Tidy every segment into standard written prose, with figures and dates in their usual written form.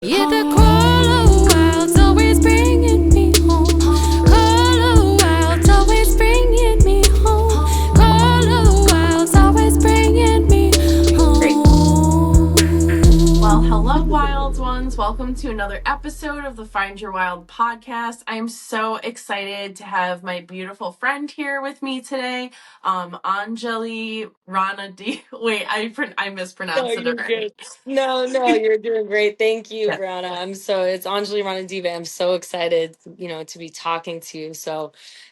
Yeah, the call of wild's always bringing me home. Call of wild's always bringing me home. Call of wild's always bringing me home. Well, hello, wild ones. Welcome to another episode of the Find Your Wild podcast. I'm so excited to have my beautiful friend here with me today, Anjali Ranadive. Wait, I mispronounced No, it you're already. good. No, you're doing great. Thank you, Yeah. Brianna. It's Anjali Ranadive. I'm so excited, to be talking to you. So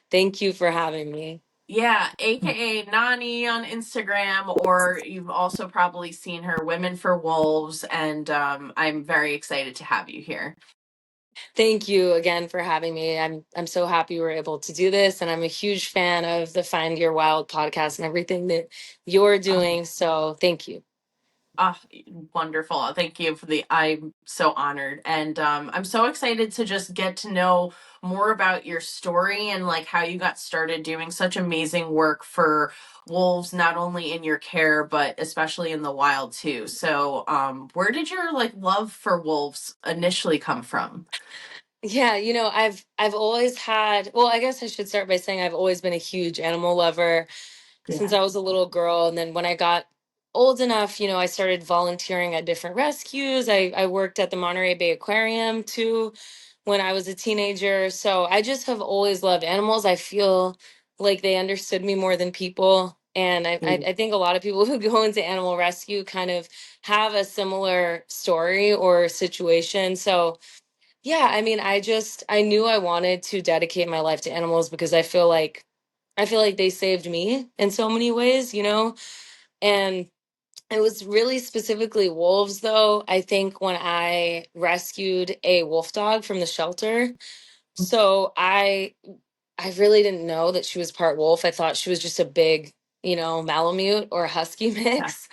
thank you for having me. Yeah, aka Nani on Instagram, or you've also probably seen her Women for Wolves, and I'm very excited to have you here. Thank you again for having me. I'm so happy we're able to do this, and I'm a huge fan of the Find Your Wild podcast and everything that you're doing. So thank you. Ah, wonderful. Thank you for I'm so honored. And I'm so excited to just get to know more about your story and like how you got started doing such amazing work for wolves, not only in your care, but especially in the wild too. So, where did your like love for wolves initially come from? Yeah, I've always had, well, I guess I should start by saying I've always been a huge animal lover since Yeah. I was a little girl. And then when I got old enough, I started volunteering at different rescues. I worked at the Monterey Bay Aquarium too when I was a teenager. So I just have always loved animals. I feel like they understood me more than people. And I think a lot of people who go into animal rescue kind of have a similar story or situation. So yeah, I knew I wanted to dedicate my life to animals because I feel like they saved me in so many ways. And it was really specifically wolves, though. I think when I rescued a wolf dog from the shelter, so I really didn't know that she was part wolf. I thought she was just a big, Malamute or husky Yeah. mix.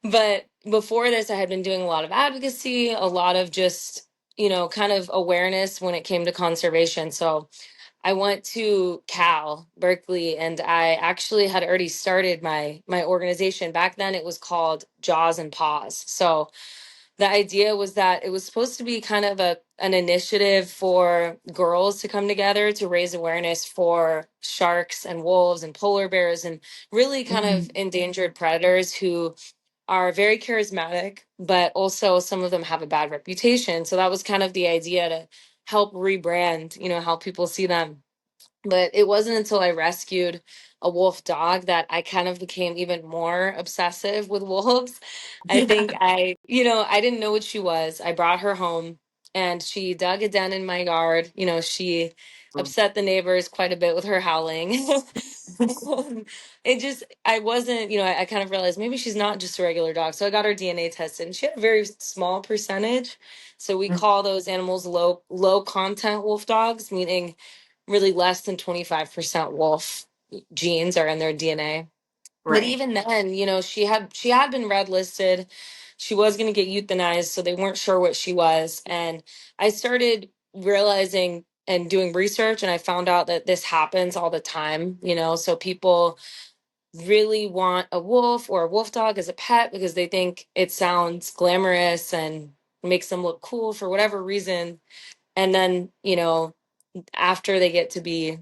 But before this, I had been doing a lot of advocacy, a lot of just, kind of awareness when it came to conservation. So I went to Cal, Berkeley, and I actually had already started my organization. Back then it was called Jaws and Paws. So the idea was that it was supposed to be kind of an initiative for girls to come together to raise awareness for sharks and wolves and polar bears and really kind of Mhm. endangered predators who are very charismatic, but also some of them have a bad reputation. So that was kind of the idea to help rebrand, help people see them. But it wasn't until I rescued a wolf dog that I kind of became even more obsessive with wolves. I think Yeah. I didn't know what she was. I brought her home and she dug a den in my yard. She upset the neighbors quite a bit with her howling. I wasn't, I kind of realized maybe she's not just a regular dog. So I got her DNA tested and she had a very small percentage. So we call those animals low content wolf dogs, meaning really less than 25% wolf genes are in their DNA. But Right. even then, she had been red listed. She was going to get euthanized, so they weren't sure what she was. And I started realizing and doing research, and I found out that this happens all the time. So people really want a wolf or a wolf dog as a pet because they think it sounds glamorous and makes them look cool for whatever reason. And then, after they get to be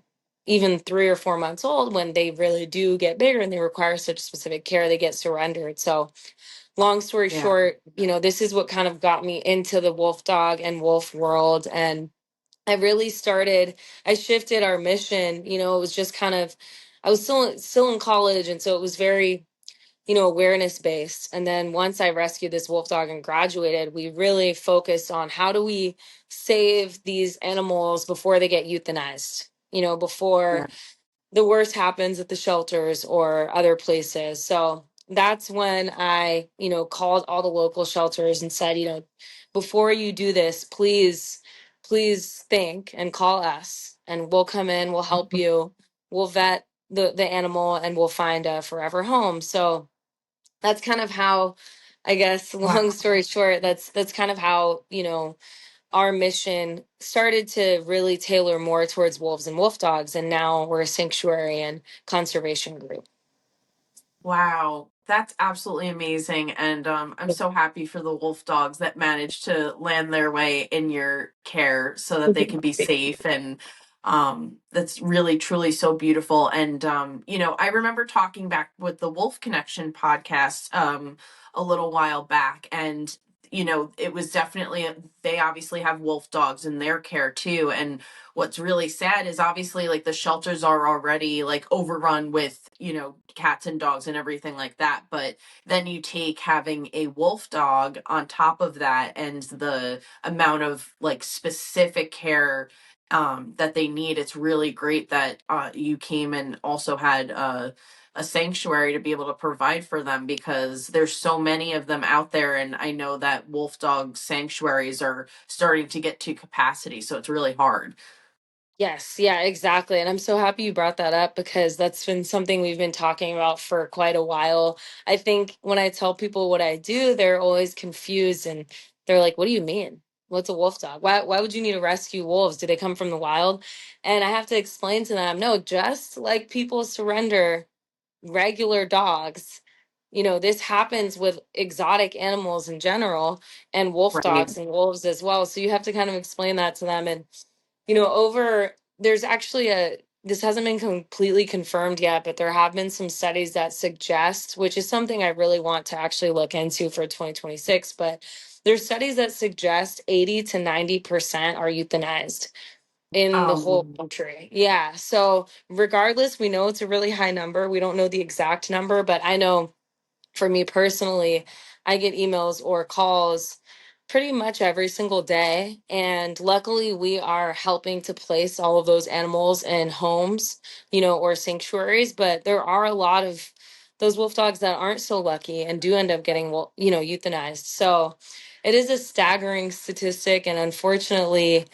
even 3 or 4 months old, when they really do get bigger and they require such specific care, they get surrendered. So, long story Yeah. short, this is what kind of got me into the wolf dog and wolf world. And I really started, I shifted our mission. It was just kind of, I was still in college. And so it was very, awareness based. And then once I rescued this wolf dog and graduated, we really focused on how do we save these animals before they get euthanized, before Yeah. the worst happens at the shelters or other places. So that's when I, called all the local shelters and said, before you do this, please think and call us and we'll come in, we'll help you, we'll vet the animal and we'll find a forever home. So that's kind of how, I guess, Wow. long story short, that's kind of how, our mission started to really tailor more towards wolves and wolf dogs, and now we're a sanctuary and conservation group. Wow. That's absolutely amazing. And I'm so happy for the wolf dogs that managed to land their way in your care so that they can be safe. And that's really, truly so beautiful. And, I remember talking back with the Wolf Connection podcast a little while back. And, it was definitely, they obviously have wolf dogs in their care too. And what's really sad is obviously like the shelters are already like overrun with, cats and dogs and everything like that. But then you take having a wolf dog on top of that and the amount of like specific care that they need. It's really great that you came and also had a sanctuary to be able to provide for them, because there's so many of them out there, and I know that wolf dog sanctuaries are starting to get to capacity, so it's really hard. Yes, yeah, exactly. And I'm so happy you brought that up because that's been something we've been talking about for quite a while. I think when I tell people what I do, they're always confused and they're like, "What do you mean? What's a wolf dog? Why would you need to rescue wolves? Do they come from the wild?" And I have to explain to them, no, just like people surrender regular dogs, this happens with exotic animals in general and wolf Right. dogs and wolves as well. So you have to kind of explain that to them. And over there's actually this hasn't been completely confirmed yet, but there have been some studies that suggest, which is something I really want to actually look into for 2026, but there's studies that suggest 80 to 90% are euthanized in the whole Um, country. Yeah. So regardless, we know it's a really high number. We don't know the exact number, but I know for me personally, I get emails or calls pretty much every single day. And luckily, we are helping to place all of those animals in homes, or sanctuaries. But there are a lot of those wolf dogs that aren't so lucky and do end up getting, euthanized. So it is a staggering statistic. And unfortunately,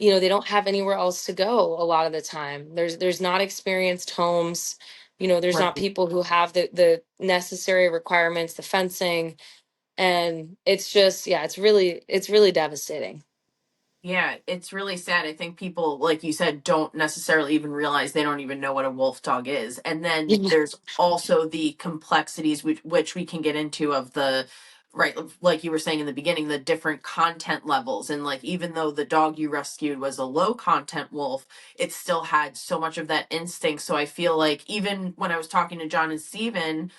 they don't have anywhere else to go a lot of the time. There's not experienced homes, there's not right. people who have the necessary requirements, the fencing, and it's just, yeah, it's really devastating. Yeah, it's really sad. I think people, like you said, don't necessarily even realize they don't even know what a wolf dog is. And then there's also the complexities which we can get into of the, right, like you were saying in the beginning, the different content levels. And like, even though the dog you rescued was a low content wolf, it still had so much of that instinct. So I feel like even when I was talking to John and Steven,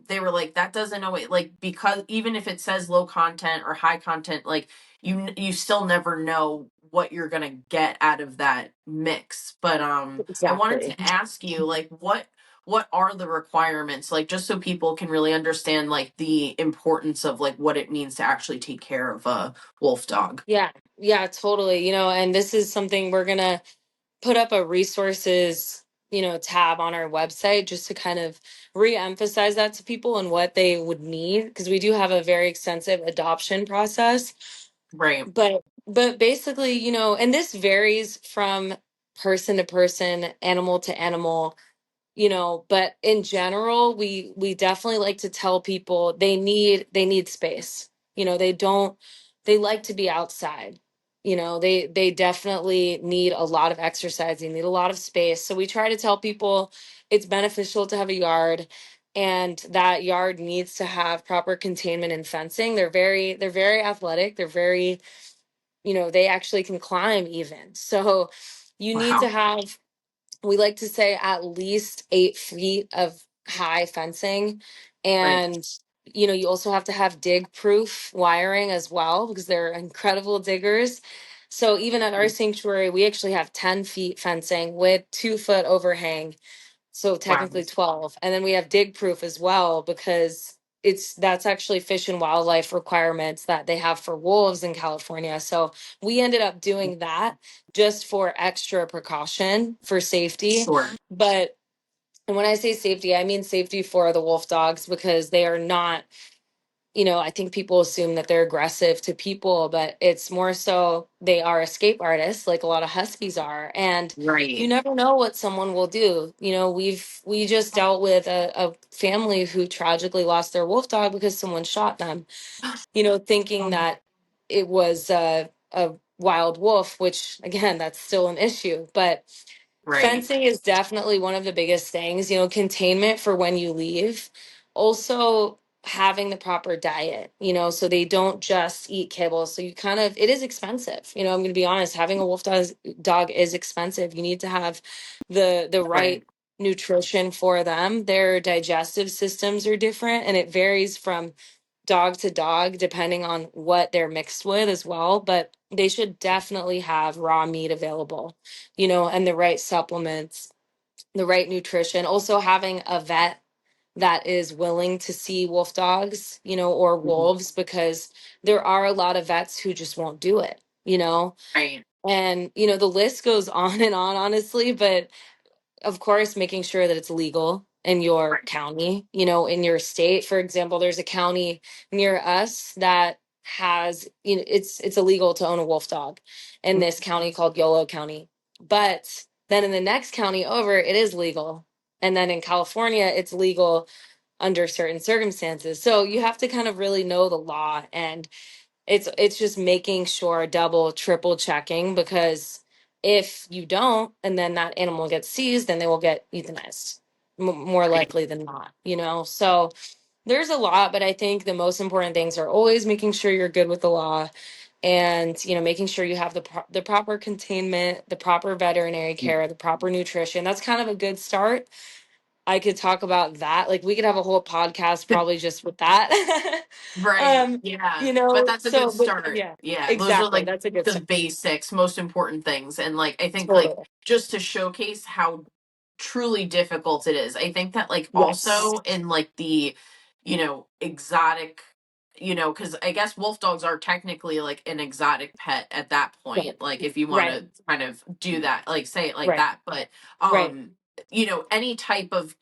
they were like, that doesn't always, like, because even if it says low content or high content, like, you still never know what you're going to get out of that mix. But I wanted Exactly. to ask you, like, what are the requirements, like, just so people can really understand like the importance of like what it means to actually take care of a wolf dog. Yeah, yeah, totally. And this is something we're gonna put up a resources, tab on our website just to kind of re-emphasize that to people and what they would need, because we do have a very extensive adoption process. Right. But basically, and this varies from person to person, animal to animal, but in general, we definitely like to tell people they need space. They don't they like to be outside. They definitely need a lot of exercise, they need a lot of space. So we try to tell people it's beneficial to have a yard, and that yard needs to have proper containment and fencing. They're very athletic. They're very, they actually can climb even. So you need to Wow. have, we like to say, at least 8 feet of high fencing. Right. And, you also have to have dig proof wiring as well, because they're incredible diggers. So even at our sanctuary, we actually have 10 feet fencing with 2 foot overhang, so Wow. technically 12. And then we have dig proof as well, because that's actually Fish and Wildlife requirements that they have for wolves in California. So we ended up doing that just for extra precaution for safety. Sure. But and when I say safety, I mean safety for the wolf dogs, because they are not, I think people assume that they're aggressive to people, but it's more so they are escape artists, like a lot of huskies are. And you Right. never know what someone will do. We just dealt with a family who tragically lost their wolf dog because someone shot them, thinking Um, that it was a wild wolf, which again, that's still an issue. But right. fencing is definitely one of the biggest things, containment for when you leave. Also having the proper diet, so they don't just eat kibble. So it is expensive. I'm going to be honest, having a dog is expensive. You need to have the right Right. nutrition for them. Their digestive systems are different, and it varies from dog to dog depending on what they're mixed with as well. But they should definitely have raw meat available, and the right supplements, the right nutrition. Also having a vet that is willing to see wolf dogs, or Mhm. wolves, because there are a lot of vets who just won't do it. Right. And, the list goes on and on, honestly, but of course, making sure that it's legal in your Right. county, in your state. For example, there's a county near us that has, it's illegal to own a wolf dog in this county called Yolo County. But then in the next county over, it is legal. And then in California, it's legal under certain circumstances. So you have to kind of really know the law, and it's just making sure, double triple checking, because if you don't and then that animal gets seized, then they will get euthanized, more Right. likely than not. So there's a lot, but I think the most important things are always making sure you're good with the law, and making sure you have the proper containment, the proper veterinary care, the proper nutrition. That's kind of a good start. I could talk about that. Like, we could have a whole podcast probably just with that. Right. Yeah. But that's a good But start. yeah, Yeah. Those are exactly. like That's a good the start. basics, most important things. And like I think like Totally. just to showcase how truly difficult it is. I think that like Yes. also in like the, exotic, because I guess wolf dogs are technically like an exotic pet at that Right. point. Like if you want Right. to kind of do that, like say it like Right. that. But Right. any type of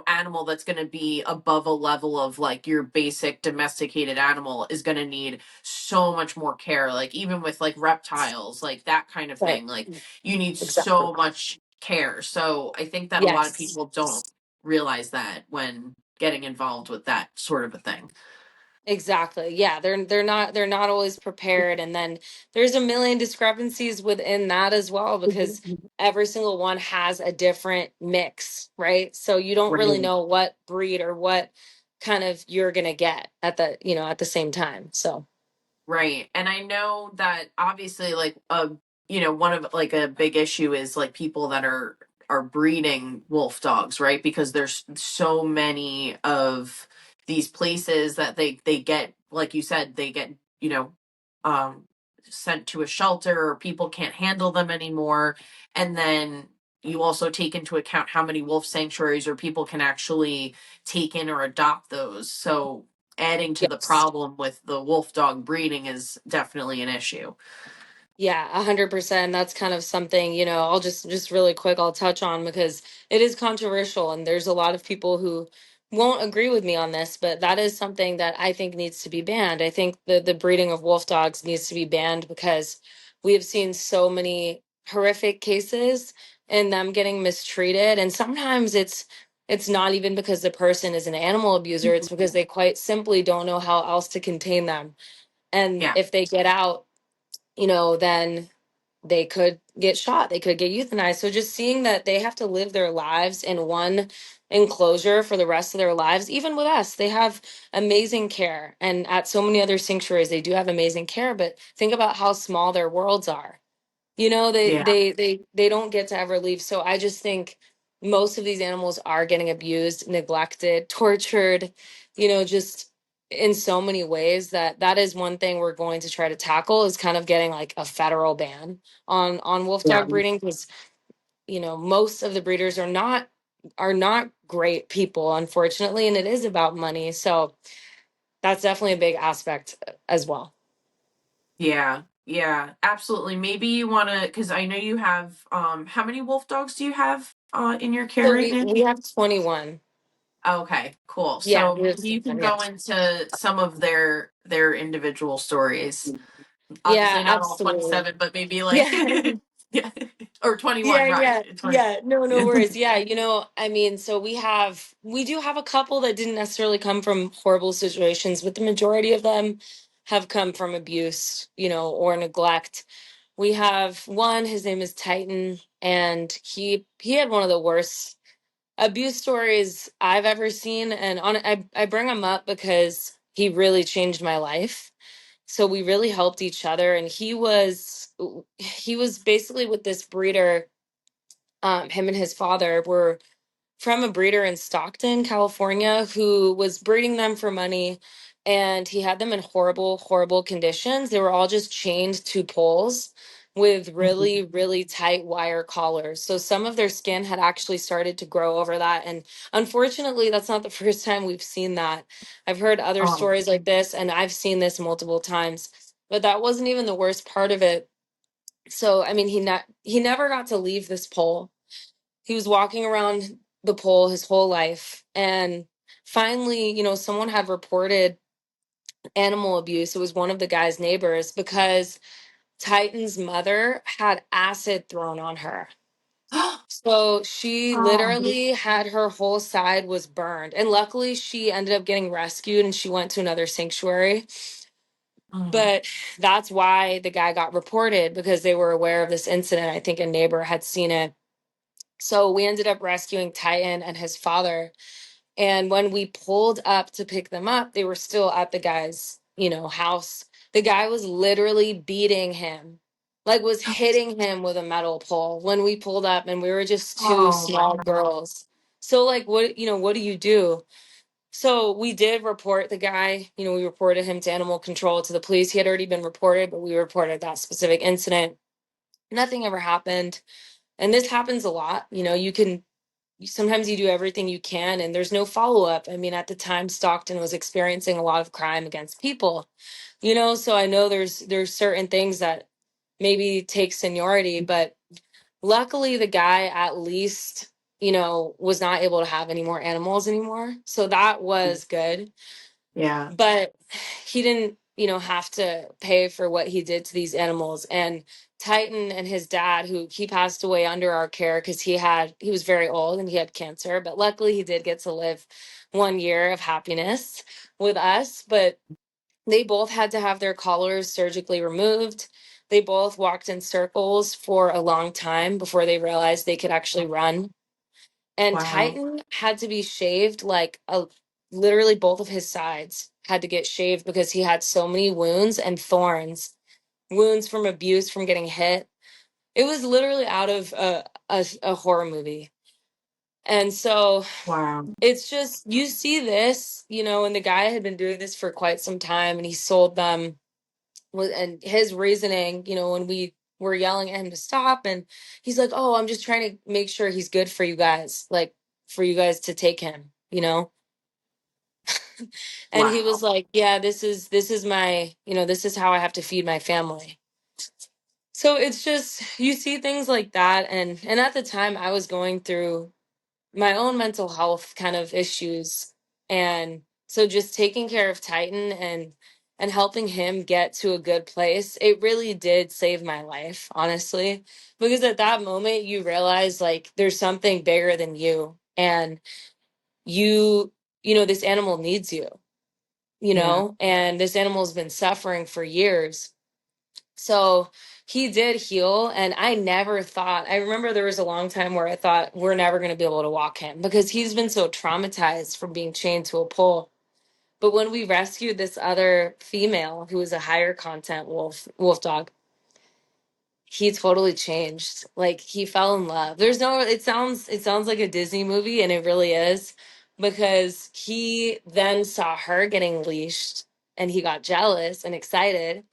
animal that's going to be above a level of like your basic domesticated animal is going to need so much more care, like even with like reptiles, like that kind of Right. thing, like you need Exactly. so much care. So I think that a lot of Yes. people don't realize that when getting involved with that sort of a thing. Exactly. Yeah, they're not always prepared, and then there's a million discrepancies within that as well, because every single one has a different mix, right? So you don't really Right. know what breed or what kind of you're going to get at the same time. So, Right. And I know that obviously like one of like a big issue is like people that are breeding wolf dogs, right? Because there's so many of these places that they get, like you said, they get, um sent to a shelter, or people can't handle them anymore. And then you also take into account how many wolf sanctuaries or people can actually take in or adopt those. So adding to the yes. problem with the wolf dog breeding is definitely an issue. Yeah, 100%. That's kind of something, I'll just really quick, I'll touch on, because it is controversial and there's a lot of people who won't agree with me on this, but that is something that I think needs to be banned. I think the breeding of wolf dogs needs to be banned, because we have seen so many horrific cases and them getting mistreated. And sometimes it's not even because the person is an animal abuser, it's because they quite simply don't know how else to contain them. And Yeah. if they get out, then they could get shot, they could get euthanized. So just seeing that they have to live their lives in one enclosure for the rest of their lives, even with us, they have amazing care. And at so many other sanctuaries, they do have amazing care, but think about how small their worlds are. they Yeah. they they they don't get to ever leave. So I just think most of these animals are getting abused, neglected, tortured, just in so many ways, that is one thing we're going to try to tackle, is kind of getting like a federal ban on wolf Yeah. dog breeding, because most of the breeders are not great people, unfortunately, and it is about money. So that's definitely a big aspect as well. Yeah. Yeah. Absolutely. Maybe you want to, because I know you have, how many wolf dogs do you have in your care So right we now? we have 21. Okay, cool. Yeah, So we have maybe you can 21, go yes. into some of their individual stories. Yeah, Obviously not all absolutely. 27, but maybe like Yeah. yeah, or 21, Yeah, right? yeah, 20. yeah. No, no worries. Yeah, I mean, so we do have a couple that didn't necessarily come from horrible situations, but the majority of them have come from abuse, or neglect. We have one, his name is Titan, and he had one of the worst abuse stories I've ever seen, and I bring him up because he really changed my life. So we really helped each other, and he was basically with this breeder. Him and his father were from a breeder in Stockton, California, who was breeding them for money. And he had them in horrible, horrible conditions. They were all just chained to poles with Mhm. really, really tight wire collars. So some of their skin had actually started to grow over that. And unfortunately, that's not the first time we've seen that. I've heard other Oh, stories like this, and I've seen this multiple times. But that wasn't even the worst part of it. So, I mean, he never got to leave this pole. He was walking around the pole his whole life, and finally, someone had reported animal abuse. It was one of the guy's neighbors, because Titan's mother had acid thrown on her. So she oh, literally had her whole side was burned, and luckily she ended up getting rescued and she went to another sanctuary. mm. But that's why the guy got reported, because they were aware of this incident. I think a neighbor had seen it. So we ended up rescuing Titan and his father. And when we pulled up to pick them up, they were still at the guy's, house. The guy was literally beating him, like was hitting him with a metal pole when we pulled up, and we were just two Oh, small girls. So like what do you do? So we did report the guy, we reported him to animal control, to the police. He had already been reported, but we reported that specific incident. Nothing ever happened. And this happens a lot. Sometimes you do everything you can and there's no follow up. I mean, at the time, Stockton was experiencing a lot of crime against people, so I know there's certain things that maybe take seniority, but luckily the guy at least, was not able to have any more animals anymore. So that was good. yeah. But he didn't, have to pay for what he did to these animals. And Titan and his dad, who he passed away under our care because he was very old and he had cancer, but luckily he did get to live 1 year of happiness with us. But they both had to have their collars surgically removed. They both walked in circles for a long time before they realized they could actually run. And Wow. Titan had to be shaved, like literally both of his sides had to get shaved because he had so many wounds and thorns, wounds from abuse, from getting hit. It was literally out of a horror movie. And so Wow. it's just, you see this, and the guy had been doing this for quite some time, and he sold them and his reasoning, when we were yelling at him to stop, and he's like, "Oh, I'm just trying to make sure he's good for you guys, like for you guys to take him." And he was Wow. like, "Yeah, this is my, this is how I have to feed my family." So it's just, you see things like that, and at the time I was going through my own mental health kind of issues. And so just taking care of Titan and helping him get to a good place, it really did save my life, honestly. Because at that moment you realize like there's something bigger than you, and you this animal needs you, Yeah. and this animal's been suffering for years. So he did heal, and I never thought, I remember there was a long time where I thought we're never going to be able to walk him because he's been so traumatized from being chained to a pole. But when we rescued this other female who was a higher content wolf dog, he totally changed. Like he fell in love. It sounds like a Disney movie, and it really is, because he then saw her getting leashed and he got jealous and excited.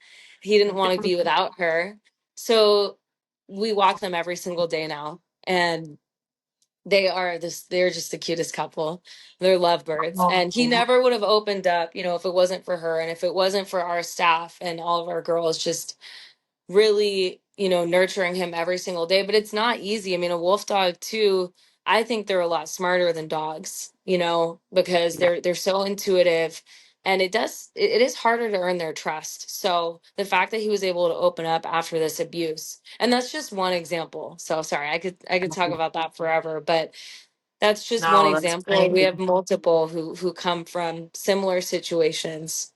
He didn't want to be without her. So we walk them every single day now, and they're just the cutest couple. They're lovebirds. And he Oh, never would have opened up, if it wasn't for her and if it wasn't for our staff and all of our girls just really, nurturing him every single day. But it's not easy. I mean, a wolf dog too, I think they're a lot smarter than dogs, because yeah. they're so intuitive, and it is harder to earn their trust. So the fact that he was able to open up after this abuse, and that's just one example. So sorry, I could talk about that forever, but that's just one No, that's example. great. We have multiple who come from similar situations.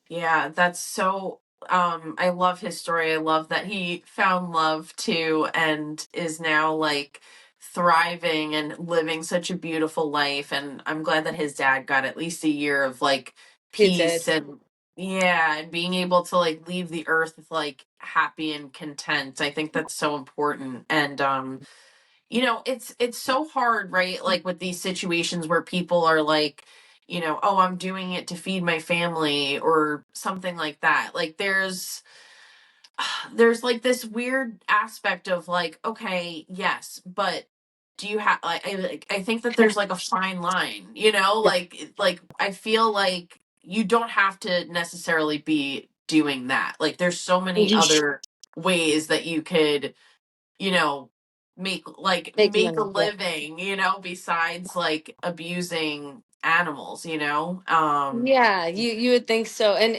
Yeah, that's so I love his story. I love that he found love too and is now like thriving and living such a beautiful life. And I'm glad that his dad got at least a year of like He did. peace and yeah, and being able to like leave the earth like happy and content. I think that's so important. And it's so hard, right? Like with these situations where people are like, oh, I'm doing it to feed my family or something like that. Like there's like this weird aspect of like, okay, yes, but do you have I think that there's like a fine line, like I feel like you don't have to necessarily be doing that. Like there's so many other ways that you could, you know, Make make a money. Yeah. living, besides like abusing animals, Yeah, you would think so. And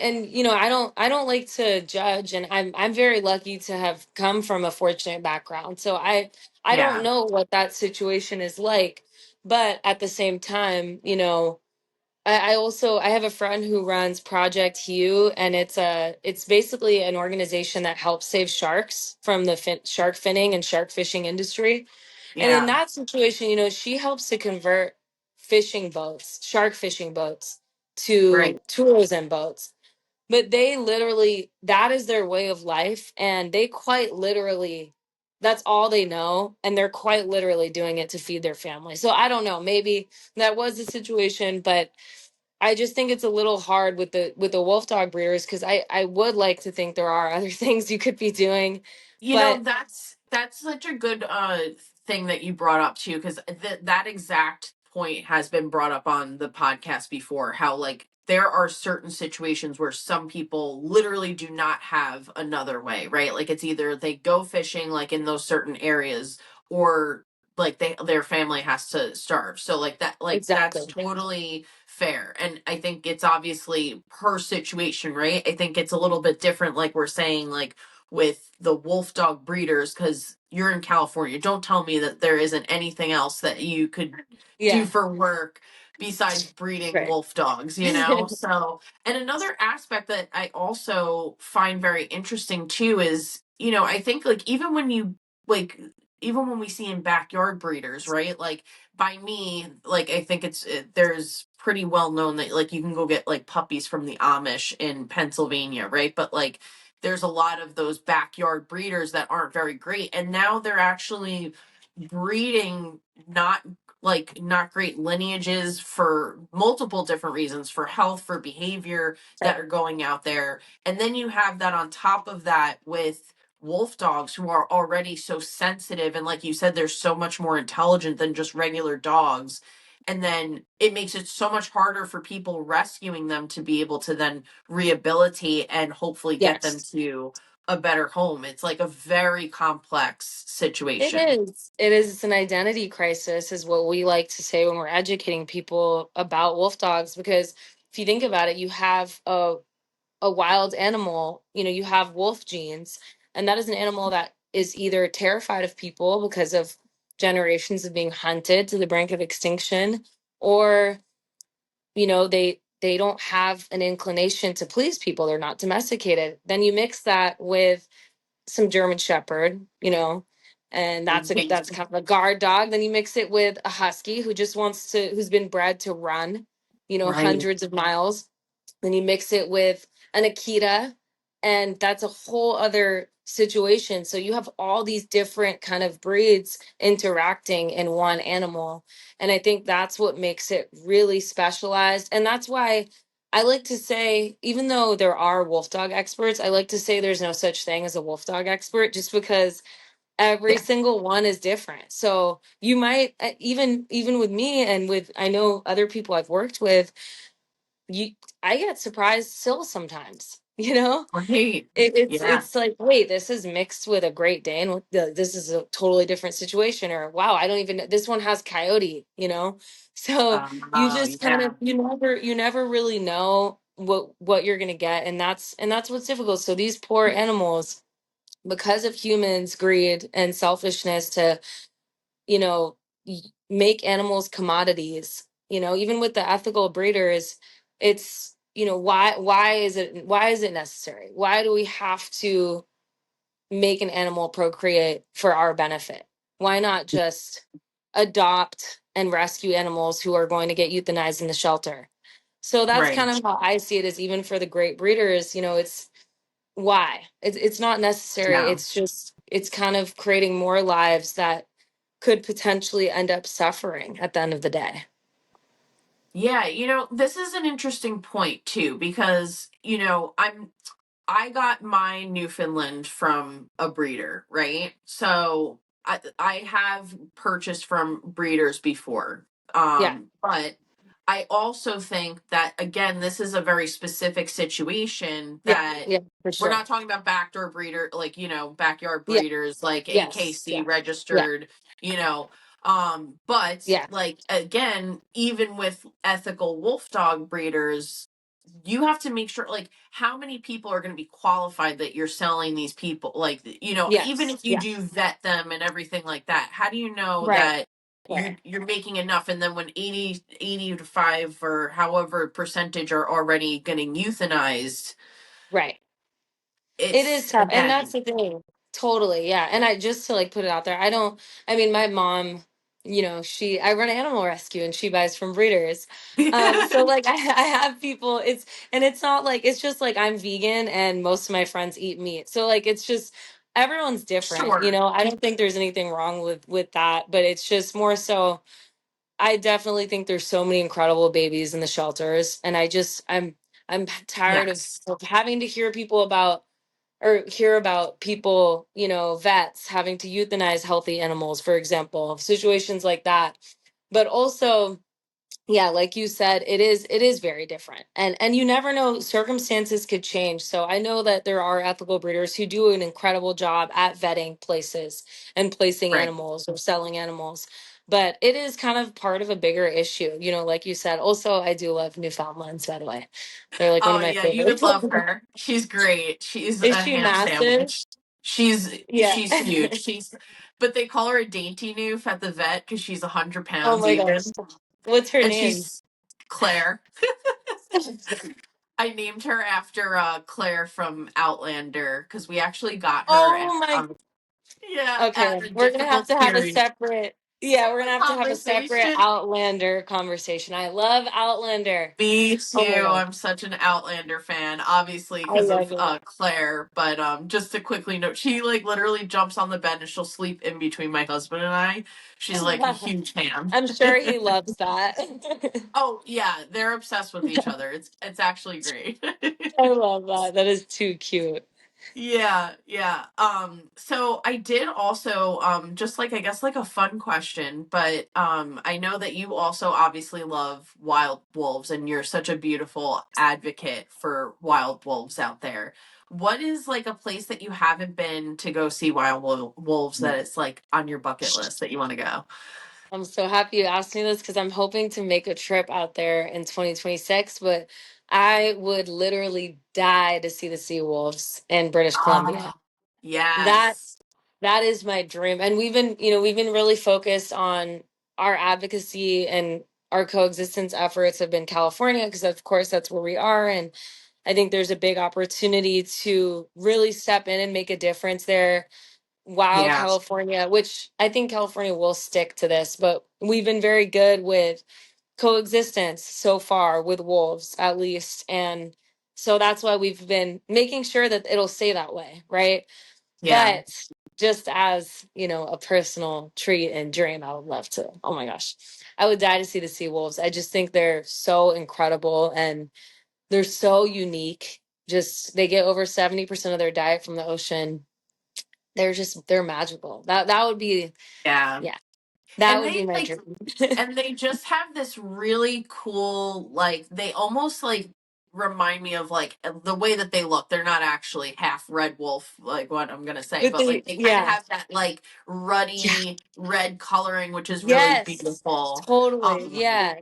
I don't like to judge, and I'm very lucky to have come from a fortunate background. So I don't yeah, know what that situation is like, but at the same time, I have a friend who runs Project Hue, and it's basically an organization that helps save sharks from the shark finning and shark fishing industry. And in yeah, that situation, she helps to convert fishing boats, shark fishing boats, right. to tourism boats. But they literally, that is their way of life. And they quite literally, that's all they know. And they're quite literally doing it to feed their family. So I don't know, maybe that was the situation, but I just think it's a little hard with the wolf dog breeders because I would like to think there are other things you could be doing. But That's such a good thing that you brought up too, because that exact point has been brought up on the podcast before. How like there are certain situations where some people literally do not have another way, right? Like it's either they go fishing like in those certain areas, or like their family has to starve. So like that's exactly. totally fair. And I think it's obviously per situation, right? I think it's a little bit different, like we're saying, like with the wolf dog breeders, because you're in California. Don't tell me that there isn't anything else that you could do Yeah. for work besides breeding Right. wolf dogs, you know? So, and another aspect that I also find very interesting too is, I think like like, even when we see in backyard breeders, right? Like by me, like I think there's pretty well known that like you can go get like puppies from the Amish in Pennsylvania, right? But like there's a lot of those backyard breeders that aren't very great, and now they're actually breeding not not great lineages for multiple different reasons, for health, for behavior, that Right. are going out there. And then you have that on top of that with wolf dogs who are already so sensitive, and like you said, they're so much more intelligent than just regular dogs. And then it makes it so much harder for people rescuing them to be able to then rehabilitate and hopefully get them Yes. to a better home. It's like a very complex It situation. is. It is. It's an identity crisis, is what we like to say when we're educating people about wolf dogs. Because if you think about it, you have a wild animal, you have wolf genes, and that is an animal that is either terrified of people because of generations of being hunted to the brink of extinction, or, they don't have an inclination to please people. They're not domesticated. Then you mix that with some German Shepherd, and that's kind of a guard dog. Then you mix it with a husky who's been bred to run, Right. hundreds of miles. Then you mix it with an Akita, and that's a whole other situation. So you have all these different kind of breeds interacting in one animal. And I think that's what makes it really specialized. And that's why I like to say, even though there are wolf dog experts, I like to say there's no such thing as a wolf dog expert, just because every Yeah. single one is different. So you might, even with me and with, I know other people I've worked with, you I get surprised still sometimes. Right. It's Yeah. it's like, wait, this is mixed with a Great Dane. This is a totally different situation. Or wow, I don't even know, this one has coyote. So you just kind Yeah. of, you never really know what you're gonna get, and that's what's difficult. So these poor animals, because of humans' greed and selfishness to, you know make animals commodities, even with the ethical breeders, it's, why is it necessary? Why do we have to make an animal procreate for our benefit Why not just adopt and rescue animals who are going to get euthanized in the shelter? So that's kind Right. of how I see it, is even for the great breeders, it's why it's not necessary. Yeah. It's just, it's kind of creating more lives that could potentially end up suffering at the end of the day. Yeah, this is an interesting point too, because, I got my Newfoundland from a breeder, right? So I have purchased from breeders before. Yeah, But I also think that, again, this is a very specific situation yeah, that yeah, for we're sure. not talking about backdoor breeder, like, Yeah, backyard breeders, like yes, AKC yeah, yeah, registered, you know. But yeah, like, again, even with ethical wolf dog breeders, you have to make sure, like, how many people are going to be qualified that you're selling these people, like, even yes, if you yeah, do vet them and everything like that, how do you know right, that right, you're making enough? And then when 80 to 5 or however percentage are already getting euthanized, right. It is it's, tough. And that's again. the thing. Totally. Yeah. And I just, to like put it out there, I mean, my mom, I run animal rescue and she buys from breeders. So like I have people, and it's not like, it's just like I'm vegan and most of my friends eat meat. So like, it's just, everyone's different, Sure. I don't think there's anything wrong with that, but it's just more so, I definitely think there's so many incredible babies in the shelters. And I'm tired Yes. of having to hear about people, vets having to euthanize healthy animals, for example, situations like that. But also, yeah, like you said, it is very different. And you never know, circumstances could change. So I know that there are ethical breeders who do an incredible job at vetting places and placing Right. animals or selling animals. But it is kind of part of a bigger issue, like you said. Also, I do love Newfoundlands, by the way. They're like one Oh of my yeah, you would favorites. love her. She's great. She's Is a she ham massive? sandwich. she's Yeah. she's huge. But they call her a dainty noof at the vet because she's 100 Oh pounds my gosh. even. What's her And name? she's Claire. I named her after Claire from Outlander because we actually got her at Oh my. yeah, at Okay, a we're gonna have difficult to have a period. separate. Yeah, we're gonna have to have a separate Conversation. Outlander conversation. I love Outlander. Me Oh my too. god, I'm such an Outlander fan, obviously I because love of it. Claire. But just to quickly note, she like literally jumps on the bed and she'll sleep in between my husband and I. She's like a huge fan. I'm sure he loves that. Oh yeah, they're obsessed with each other. It's actually great. I love that. That is too cute. Yeah, yeah. So I did also just like, I guess, like a fun question, but I know that you also obviously love wild wolves and you're such a beautiful advocate for wild wolves out there. What is like a place that you haven't been to go see wolves that it's like on your bucket list that you want to go? I'm so happy you asked me this because I'm hoping to make a trip out there in 2026, but I would literally die to see the sea wolves in British Columbia. Oh, That yes. that is my dream. And we've been really focused on our advocacy, and our coexistence efforts have been California because of course that's where we are. And I think there's a big opportunity to really step in and make a difference there. While Yeah. California, which I think California will stick to this, but we've been very good with coexistence so far with wolves, at least. And so that's why we've been making sure that it'll stay that way, right? Yeah. But just as, a personal treat and dream, I would love to. Oh my gosh. I would die to see the sea wolves. I just think they're so incredible and they're so unique. Just they get over 70% of their diet from the ocean. They're magical. That would be, Yeah. yeah. That And would be they my like dream. and they just have this really cool, like, they almost like remind me of like the way that they look. They're not actually half red wolf, like what I'm gonna say, But but like they, they kind of yeah. have that like Yeah. ruddy red coloring, which is really Yes. beautiful. Totally. um Yeah.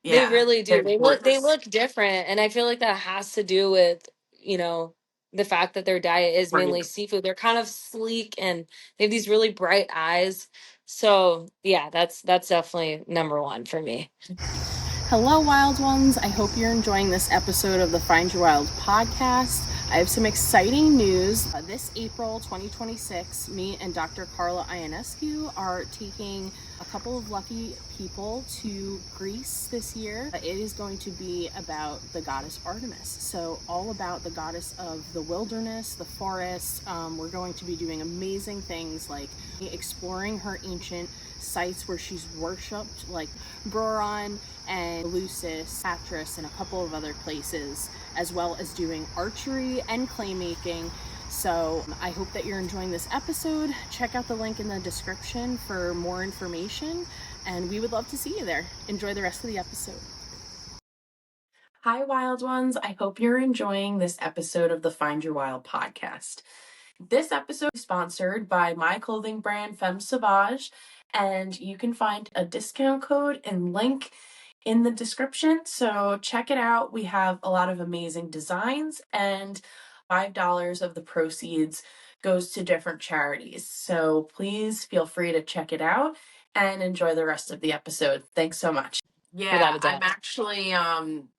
They yeah, really do. they're They gorgeous. look different, and I feel like that has to do with, you know, the fact that their diet is Right. mainly seafood. They're kind of sleek and they have these really bright eyes. So, yeah, that's definitely number one for me. Hello, wild ones. I hope you're enjoying this episode of the Find Your Wild podcast. I have some exciting news. This April 2026, me and Dr. Carla Ionescu are taking a couple of lucky people to Greece this year. It is going to be about the goddess Artemis. So all about the goddess of the wilderness, the forest. We're going to be doing amazing things like exploring her ancient sites where she's worshipped, like Goron and Eleusis, Patras, and a couple of other places, as well as doing archery and claymaking. So I hope that you're enjoying this episode. Check out the link in the description for more information, and we would love to see you there. Enjoy the rest of the episode. Hi, wild ones. I hope you're enjoying this episode of the Find Your Wild podcast. This episode is sponsored by my clothing brand, FemmeSauvage, and you can find a discount code and link in the description. So check it out. We have a lot of amazing designs, and $5 of the proceeds goes to different charities. So please feel free to check it out and enjoy the rest of the episode. Thanks so much. Without Yeah, a doubt. I'm actually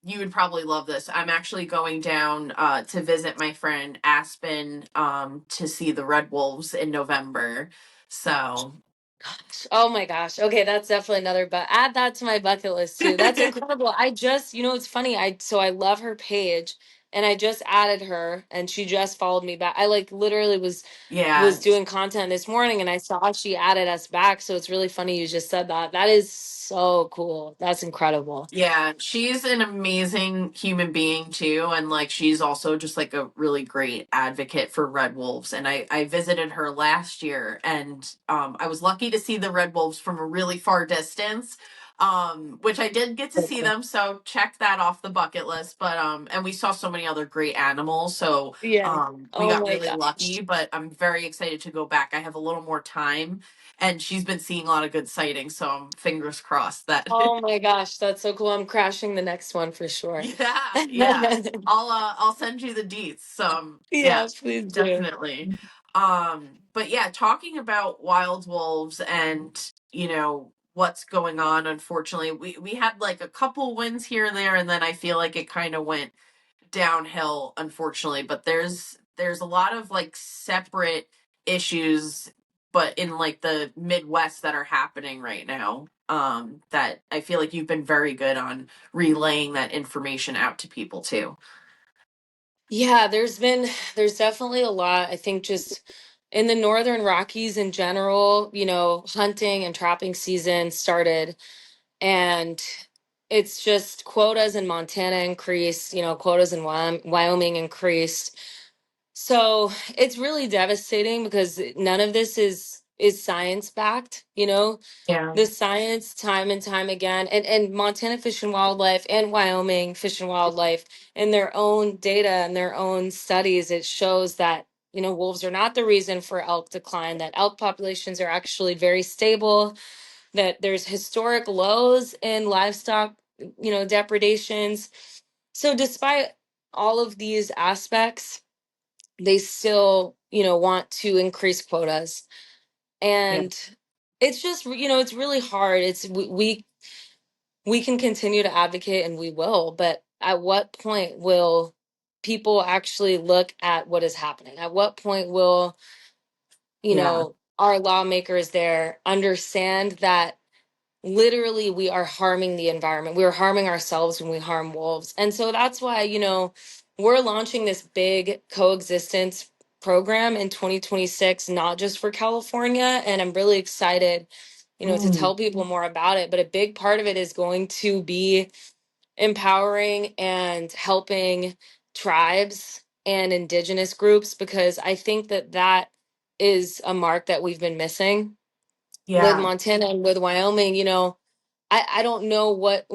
you would probably love this. I'm actually going down to visit my friend Aspen to see the Red Wolves in November. So Oh my gosh. Okay, that's definitely another, but add that to my bucket list too. That's incredible. I just, it's funny. I love her page and I just added her and she just followed me back. I like literally was yeah, doing content this morning and I saw she added us back. So it's really funny you just said that. That is so cool. That's incredible. yeah, she's an amazing human being too, and like she's also just like a really great advocate for Red Wolves. And I visited her last year, and I was lucky to see the Red Wolves from a really far distance, which I did get to see them. So check that off the bucket list. But and we saw so many other great animals, so Yeah. we Oh got my really gosh. lucky. But I'm very excited to go back. I have a little more time, and she's been seeing a lot of good sightings, so I'm fingers crossed that. Oh my gosh, that's so cool. I'm crashing the next one for sure. Yeah. I'll send you the deets. So yeah, Yeah, please do. definitely. But yeah, talking about wild wolves and what's going on, unfortunately, we had like a couple wins here and there, and then I feel like it kind of went downhill, unfortunately. But there's a lot of like separate issues, but in like the Midwest that are happening right now, that I feel like you've been very good on relaying that information out to people too. Yeah, there's definitely a lot. I think just in the Northern Rockies in general, hunting and trapping season started and it's just quotas in Montana increased, quotas in Wyoming increased. So it's really devastating because none of this is science backed, Yeah. the science time and time again, and Montana Fish and Wildlife and Wyoming Fish and Wildlife in their own data and their own studies, it shows that wolves are not the reason for elk decline, that elk populations are actually very stable, that there's historic lows in livestock depredations. So despite all of these aspects, they still want to increase quotas. Yeah. And it's just it's really hard. It's we can continue to advocate and we will, but at what point will people actually look at what is happening? At what point will Yeah. our lawmakers there understand that literally we are harming the environment, we are harming ourselves when we harm wolves? And so that's why we're launching this big coexistence program in 2026, not just for California, and I'm really excited to tell people more about it. But a big part of it is going to be empowering and helping tribes and indigenous groups, because I think that is a mark that we've been missing with Yeah. Montana and with Wyoming. I don't know what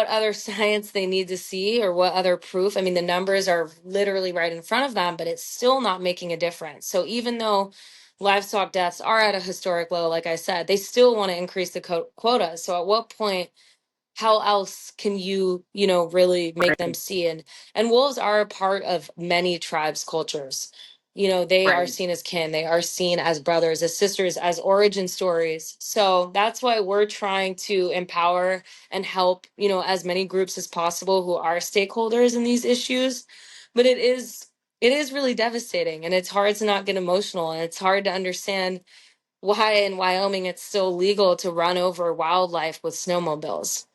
other science they need to see or what other proof. I mean, the numbers are literally right in front of them, but it's still not making a difference. So even though livestock deaths are at a historic low, like I said, they still want to increase the quota. So at what point, how else can really make them Right. see? And wolves are a part of many tribes cultures. They are Right. seen as kin, they are seen as brothers, as sisters, as origin stories. So that's why we're trying to empower and help as many groups as possible who are stakeholders in these issues. But it is It is really devastating, and it's hard to not get emotional, and it's hard to understand why in Wyoming it's still legal to run over wildlife with snowmobiles.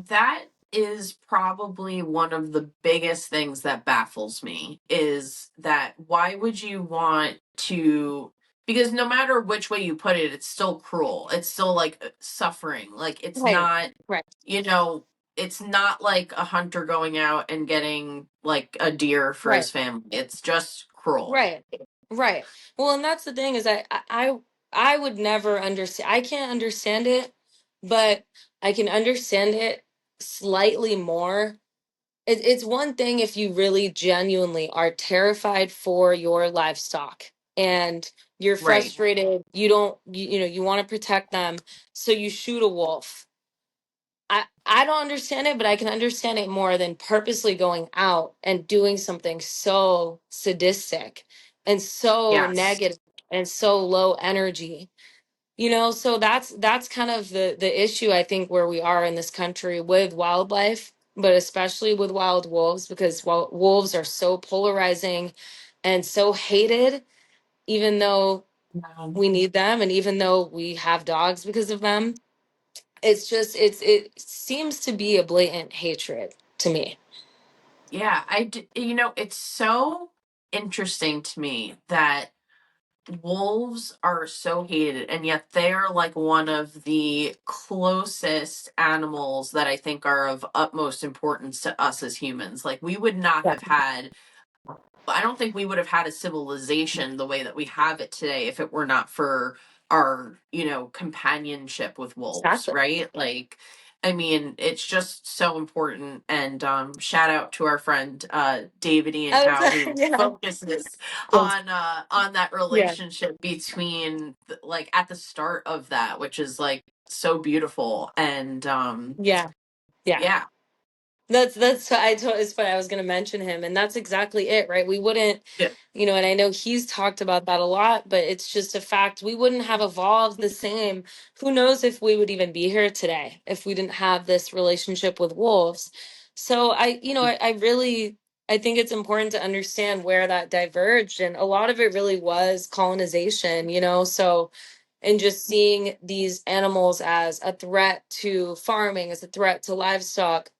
That is probably one of the biggest things that baffles me, is that why would you want to, because no matter which way you put it, it's still cruel. It's still like suffering. Like it's Right. not, Right. you know, it's not like a hunter going out and getting like a deer for Right. his family. It's just cruel. Right. Right. Well, and that's the thing is I would never understand. I can't understand it, but I can understand it slightly more. It's one thing if you really genuinely are terrified for your livestock and you're Right. frustrated, you don't you know, you want to protect them, so you shoot a wolf. I don't understand it, but I can understand it more than purposely going out and doing something so sadistic and so Yes. negative and so low energy. You know, so that's kind of the issue I think where we are in this country with wildlife, but especially with wild wolves, because wolves are so polarizing and so hated, even though we need them and even though we have dogs because of them. It's just it seems to be a blatant hatred to me. Yeah, you know, it's so interesting to me that wolves are so hated, and yet they're like one of the closest animals that I think are of utmost importance to us as humans. Like, we would not Yeah, have had, I don't think we would have had a civilization the way that we have it today if it were not for our, you know, companionship with wolves, exactly. right? Like, I mean, it's just so important. And shout out to our friend David Ian I was Howe, who yeah. focuses Yes. on that Yeah. relationship between like at the start of that, which is like so beautiful. And Yeah. Yeah. yeah, That's I told it's funny I was going to mention him, and that's exactly it, right? We wouldn't, yeah, you know, and I know he's talked about that a lot, but it's just a fact. We wouldn't have evolved the same. Who knows if we would even be here today if we didn't have this relationship with wolves. So I really I think it's important to understand where that diverged, and a lot of it really was colonization, you know. So and just seeing these animals as a threat to farming, as a threat to livestock,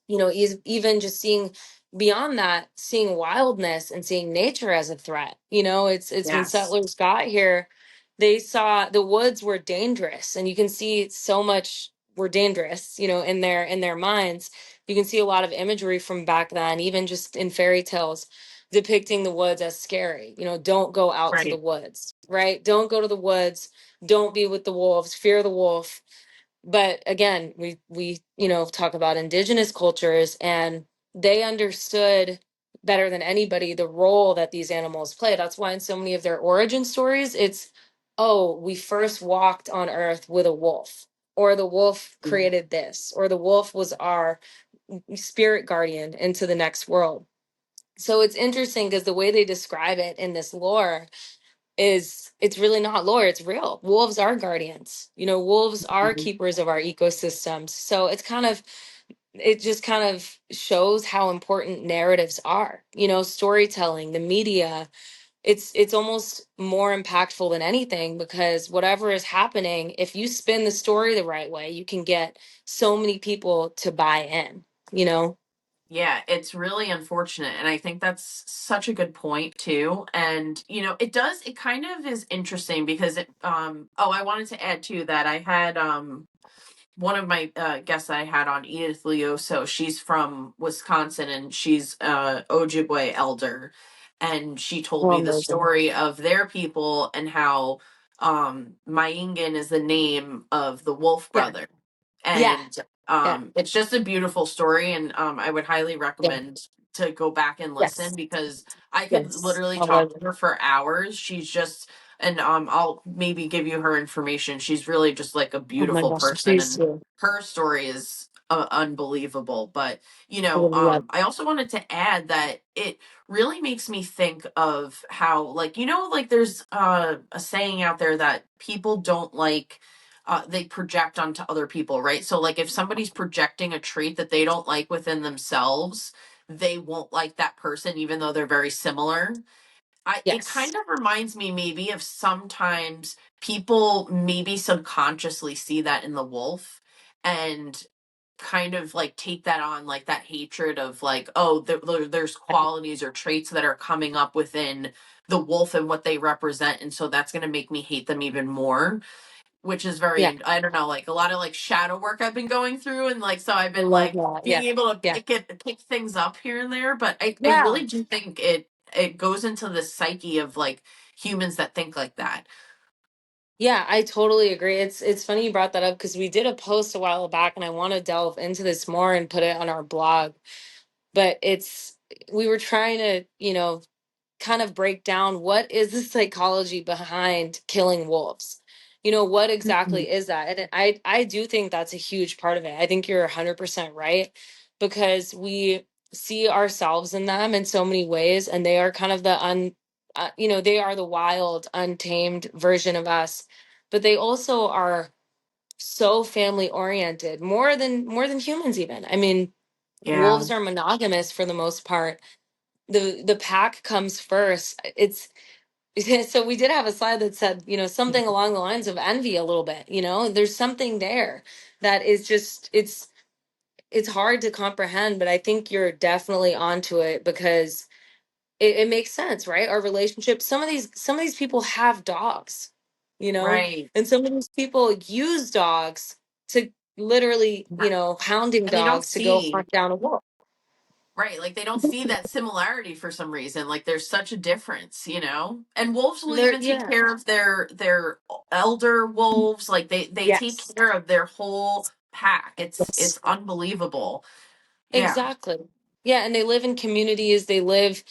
you know, even just seeing beyond that, seeing wildness and seeing nature as a threat. You know, it's when yes, settlers got here, they saw the woods were dangerous, and you can see so much were dangerous, you know, in their minds. You can see a lot of imagery from back then, even just in fairy tales, depicting the woods as scary. You know, don't go out to the right. woods, right? Don't go to the woods. Don't be with the wolves. Fear the wolf. But again, we you know talk about indigenous cultures, and they understood better than anybody the role that these animals play. That's why in so many of their origin stories it's, oh, we first walked on earth with a wolf, or the wolf created this, or the wolf was our spirit guardian into the next world. So it's interesting because the way they describe it in this lore is it's really not lore, it's real. Wolves are guardians, you know, wolves are Mhm. keepers of our ecosystems. So it's kind of, it just kind of shows how important narratives are, you know, storytelling, the media. It's almost more impactful than anything, because whatever is happening, if you spin the story the right way, you can get so many people to buy in, you know. Yeah, it's really unfortunate. And I think that's such a good point too. And, you know, it kind of is interesting because oh, I wanted to add too that I had, one of my guests that I had on, Edith Leoso, she's from Wisconsin and she's Ojibwe elder. And she told Oh, me the amazing. story of their people and how Maingan is the name of the wolf Yeah. brother. Yeah. And Yeah. it's just a beautiful story, and I would highly Yeah. recommend to go back and listen Yes. because I could Yes. literally I talk love to it. her for hours. She's just, and I'll maybe give you her information. She's really just like a Oh my beautiful gosh, person, please and do. her story is unbelievable. But you I know, would love. I also wanted to add that it really makes me think of how, like, you know, like there's a saying out there that people don't like, they project onto other people, right? So like if somebody's projecting a trait that they don't like within themselves, they won't like that person even though they're very similar. It Yes. kind of reminds me maybe of sometimes people maybe subconsciously see that in the wolf and kind of like take that on, like that hatred of like, oh, there's qualities or traits that are coming up within the wolf and what they represent, and so that's going to make me hate them even more, which is Yeah. very, I don't know, like a lot of like shadow work I've been going through, and like so I've I been love like that. being Yeah. able to Yeah. pick things up here and there, but I Yeah. really do think it goes into the psyche of like humans that think like that. Yeah, I totally agree. It's funny you brought that up because we did a post a while back and I want to delve into this more and put it on our blog. But it's we were trying to, kind of break down what is the psychology behind killing wolves. What Mhm. exactly is that? And I do think that's a huge part of it. I think you're 100% right because we see ourselves in them in so many ways, and they are kind of they are the wild, untamed version of us, but they also are so family oriented, more than humans even. I mean, Yeah. wolves are monogamous for the most part. The pack comes first. It's so we did have a slide that said, something along the lines of envy a little bit. There's something there that is just it's hard to comprehend, but I think you're definitely onto it because it makes sense, right? Our relationship, some of these people have dogs, you know, Right. and some of these people use dogs to literally, hounding And they don't dogs to go see. hunt down a wolf. Right, like they don't see that similarity for some reason. Like there's such a difference, you know? And wolves will They're even take yeah. care of their elder wolves. Like they take Yes. care of their whole pack. It's Yes. unbelievable. Yeah. Exactly. Yeah, and they live in communities, they live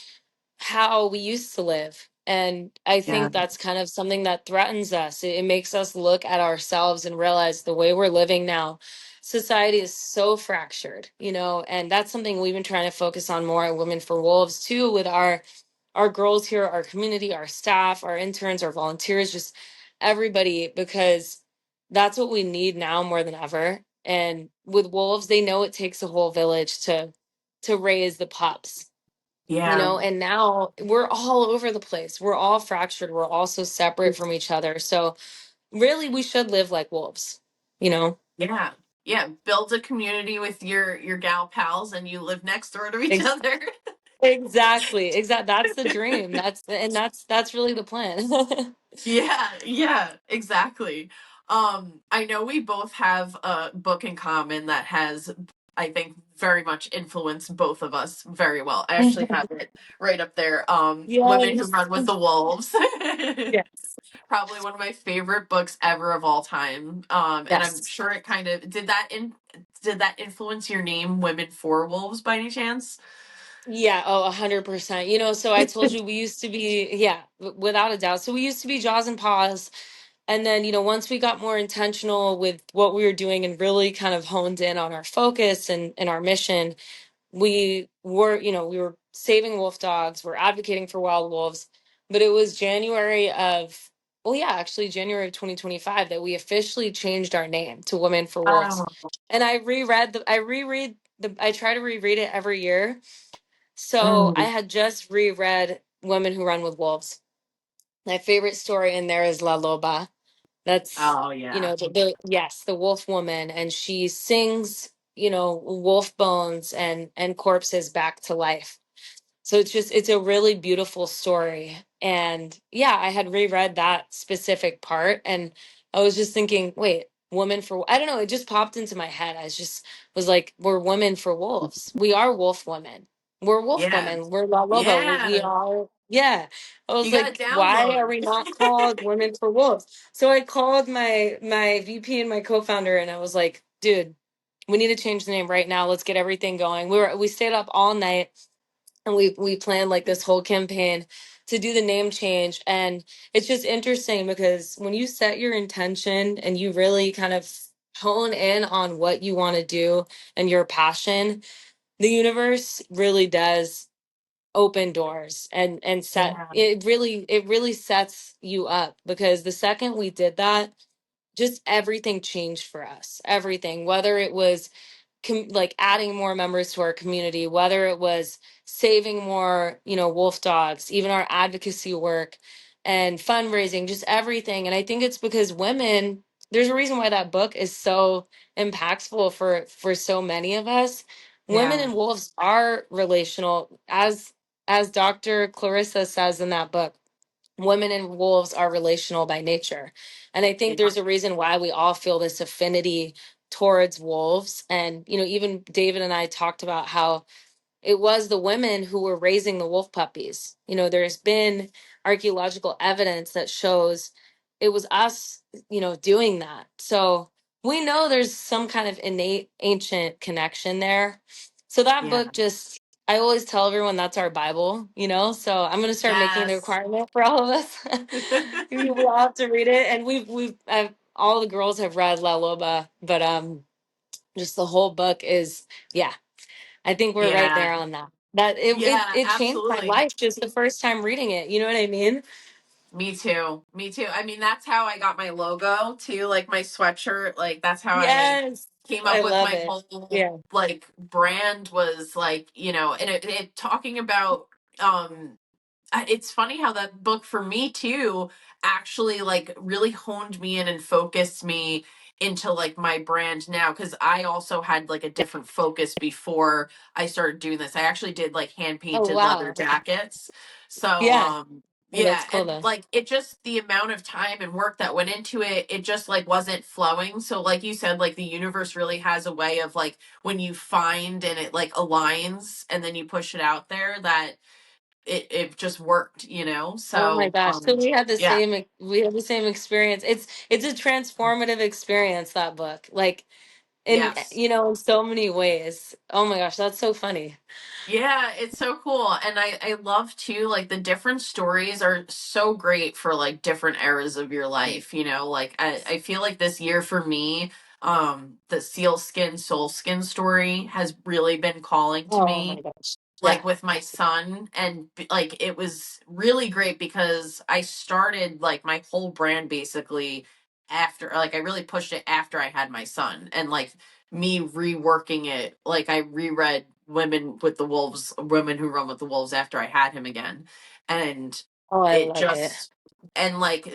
how we used to live. And I Yeah. think that's kind of something that threatens us. It makes us look at ourselves and realize the way we're living now, society is so fractured, and that's something we've been trying to focus on more at Women for Wolves too, with our girls here, our community, our staff, our interns, our volunteers, just everybody, because that's what we need now more than ever. And with wolves, they know it takes a whole village to raise the pups, Yeah. and now we're all over the place. We're all fractured. We're all so separate from each other. So really we should live like wolves, you know? Yeah. Yeah. Build a community with your gal pals and you live next door to each Ex- other. exactly. That's the dream. That's really the plan. Yeah, yeah, exactly. I know we both have a book in common that has, I think, very much influenced both of us very well. I actually have it right up there. Women Who Yes. Run with the Wolves. Yes. Probably one of my favorite books ever of all time. And I'm Yes. sure it kind of did that influence your name, Women for Wolves, by any chance? Yeah, oh, 100%. So I told you we used to be, yeah, without a doubt. So we used to be Jaws and Paws. And then, once we got more intentional with what we were doing and really kind of honed in on our focus and our mission, we were saving wolf dogs, we're advocating for wild wolves. But it was January of 2025 that we officially changed our name to Women for Wolves. Oh, And I try to reread it every year. So I mm. had just reread Women Who Run with Wolves. My favorite story in there is La Loba. That's, Oh yeah. the wolf woman, and she sings, wolf bones and corpses back to life. So it's a really beautiful story. And yeah, I had reread that specific part and I was just thinking, wait, I don't know, it just popped into my head. I just was like, we're women for wolves. We are wolf women. We're wolf Yeah. women. We're La Loba. We Yeah. are, yeah. I was You got like, to why are download. we not called women for wolves? So I called my VP and my co-founder and I was like, dude, we need to change the name right now. Let's get everything going. We stayed up all night and we planned like this whole campaign to do the name change. And it's just interesting because when you set your intention and you really kind of hone in on what you want to do and your passion, the universe really does open doors and set Yeah. it really sets you up, because the second we did that, just everything changed for us. Everything, whether it was like adding more members to our community, whether it was saving more, wolf dogs, even our advocacy work and fundraising, just everything. And I think it's because women, there's a reason why that book is so impactful for so many of us. Women Yeah. and wolves are relational, as Dr. Clarissa says in that book. Women and wolves are relational by nature. And I think Yeah. there's a reason why we all feel this affinity towards wolves. And, even David and I talked about how it was the women who were raising the wolf puppies. There's been archaeological evidence that shows it was us, doing that. So we know there's some kind of innate ancient connection there. So that Yeah. book just, I always tell everyone that's our Bible. So I'm going to start making the Yes. requirement for all of us. We all have to read it. And all the girls have read La Loba, but just the whole book is, yeah, I think we're right Yeah. there on that. That Yeah, it changed my absolutely. life just the first time reading it. You know what I mean? Me too. Me too. I mean, that's how I got my logo too, like my sweatshirt. Like that's how I Yes. came I up with love my it. whole Yeah. like brand was like, and it talking about it's funny how that book for me too actually like really honed me in and focused me into like my brand now, because I also had like a different focus before I started doing this. I actually did like hand Oh painted leather wow. jackets. So Yeah. Oh, yeah, that's cool and though. like it just the amount of time and work that went into it, it just like wasn't flowing. So like you said, like the universe really has a way of like when you find and it like aligns and then you push it out there, that it just worked. Oh my So gosh. So yeah. we have the same experience. It's a transformative experience, that book. Like in Yes. in so many ways. Oh my gosh, that's so funny. Yeah, it's so cool. And I love too, like the different stories are so great for like different eras of your life. Like I feel like this year for me, the sealskin, soulskin story has really been calling to Oh my me, gosh. like Yeah. with my son. And like it was really great because I started like my whole brand basically after, like I really pushed it after I had my son, and like me reworking it, like I reread Women with the Wolves, Women Who Run with the Wolves after I had him again. And Oh, I it love it. just, and like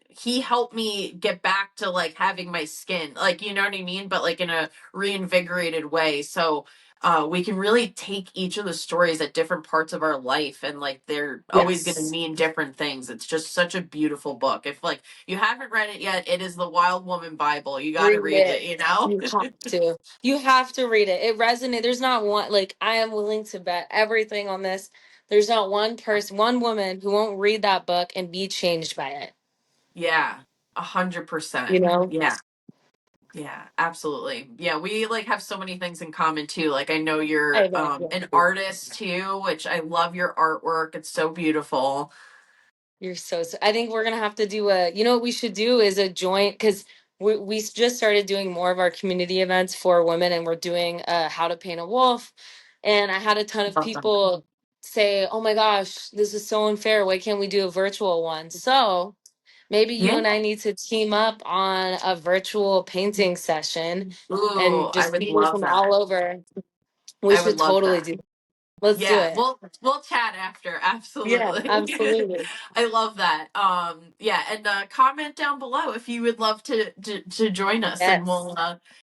he helped me get back to like having my skin, like you know what I mean, but like in a reinvigorated way. So we can really take each of the stories at different parts of our life, and like they're always going to Yes. mean different things. It's just such a beautiful book. If like you haven't read it yet, it is the Wild Woman Bible. You got to Read read it. it. You have to. You have to read it. It resonates. There's not one, like, I am willing to bet everything on this. There's not one person, one woman who won't read that book and be changed by it. Yeah, You 100%. know? Yeah. Yeah, absolutely. Yeah, we like have so many things in common too. Like I know I you're bet. an Yeah. artist too, which I love your artwork. It's so beautiful. You're so, I think we're gonna have to do what we should do is a joint, because we just started doing more of our community events for women, and we're doing how to paint a wolf. And I had a ton of Love them. people say, "Oh my gosh, this is so unfair. Why can't we do a virtual one?" So maybe you Yeah. and I need to team up on a virtual painting session Ooh, and I just would people love from that. all over. We I would should love totally that. do. Let's do Yeah, it. we'll chat after. Yeah, Absolutely. absolutely. I love that. Yeah, and comment down below if you would love to join us, and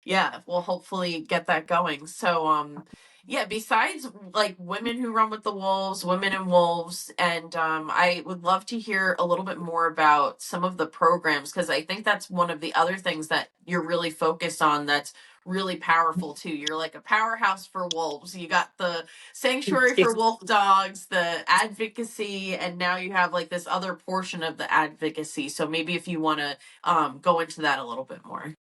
Yes. we'll hopefully get that going. So yeah, besides like Women Who Run with the Wolves, Women and Wolves, and I would love to hear a little bit more about some of the programs, because I think that's one of the other things that you're really focused on that's really powerful too. You're like a powerhouse for wolves. You got the sanctuary for wolf dogs, the advocacy, and now you have like this other portion of the advocacy. So maybe if you want to go into that a little bit more.